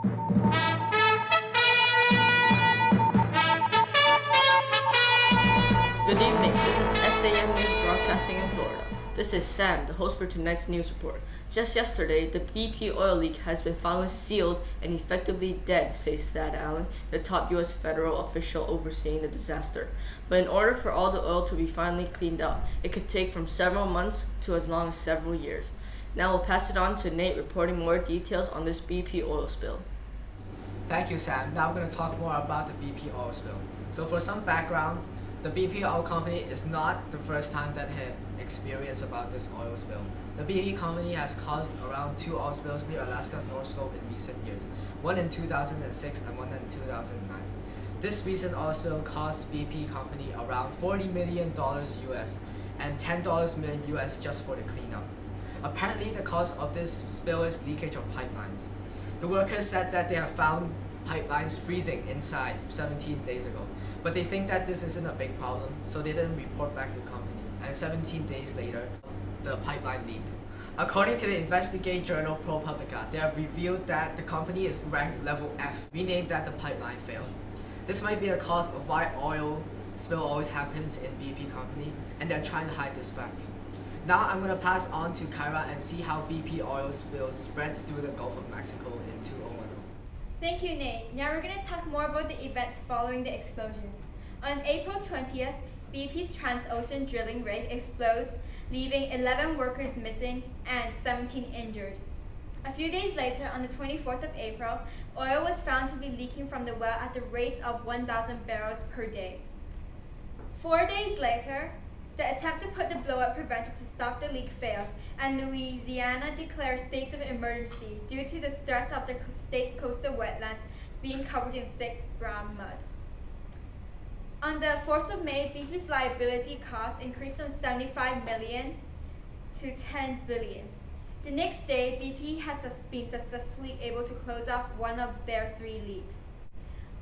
Good evening, this is SAM News Broadcasting in Florida. This is Sam, the host for tonight's news report. Just yesterday, the BP oil leak has been finally sealed and effectively dead, says Thad Allen, the top U.S. federal official overseeing the disaster. But in order for all the oil to be finally cleaned up, it could take from several months to as long as several years. Now we'll pass it on to Nate reporting more details on this BP oil spill. Thank you, Sam. Now we're going to talk more about the BP oil spill. So for some background, the BP oil company is not the first time that had experienced about this oil spill. The BP company has caused around 2 oil spills near Alaska's North Slope in recent years, one in 2006 and one in 2009. This recent oil spill cost BP company around $40 million US and $10 million US just for the cleanup. Apparently, the cause of this spill is leakage of pipelines. The workers said that they have found pipelines freezing inside 17 days ago, but they think that this isn't a big problem, so they didn't report back to the company, and 17 days later, the pipeline leaked. According to the investigative journal ProPublica, they have revealed that the company is ranked level F, meaning that the pipeline failed. This might be the cause of why oil spill always happens in BP company, and they're trying to hide this fact. Now I'm going to pass on to Kyra and see how BP oil spill spreads through the Gulf of Mexico in 2010. Thank you, Nate. Now we're going to talk more about the events following the explosion. On April 20th, BP's Transocean drilling rig explodes, leaving 11 workers missing and 17 injured. A few days later, on the 24th of April, oil was found to be leaking from the well at the rates of 1,000 barrels per day. 4 days later, the attempt to put the blow-up preventer to stop the leak failed, and Louisiana declared states of emergency due to the threats of the state's coastal wetlands being covered in thick brown mud. On the 4th of May, BP's liability costs increased from $75 million to $10 billion. The next day, BP has been successfully able to close off one of their 3 leaks.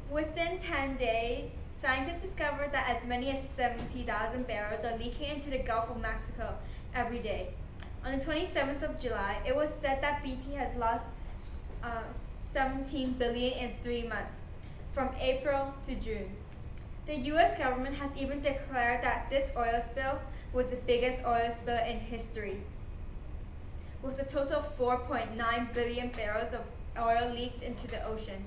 Within 10 days, scientists discovered that as many as 70,000 barrels are leaking into the Gulf of Mexico every day. On the 27th of July, it was said that BP has lost $17 billion in 3 months, from April to June. The U.S. government has even declared that this oil spill was the biggest oil spill in history, with a total of 4.9 billion barrels of oil leaked into the ocean.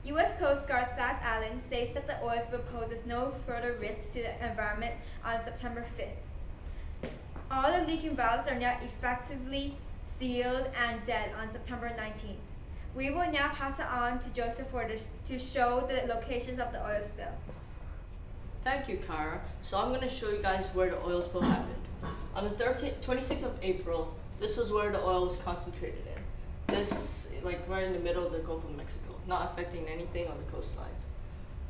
U.S. Coast Guard Thad Allen says that the oil spill poses no further risk to the environment on September 5th. All the leaking valves are now effectively sealed and dead on September 19th. We will now pass it on to Joseph to show the locations of the oil spill. Thank you, Kyra. So I'm going to show you guys where the oil spill happened. On the 26th of April, this was where the oil was concentrated in. This, right in the middle of the Gulf of Mexico, not affecting anything on the coastlines.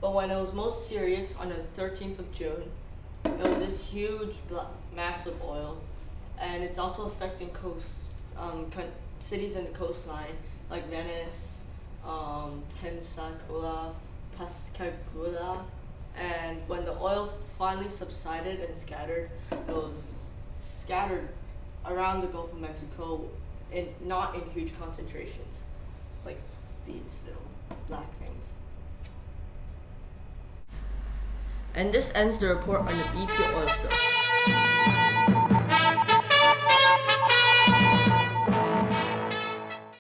But when it was most serious, on the 13th of June, it was this huge mass of oil, and it's also affecting cities in the coastline, like Venice, Pensacola, Pascagoula. And when the oil finally subsided and scattered, it was scattered around the Gulf of Mexico, not in huge concentrations, like these little black things. And this ends the report on the BP oil spill.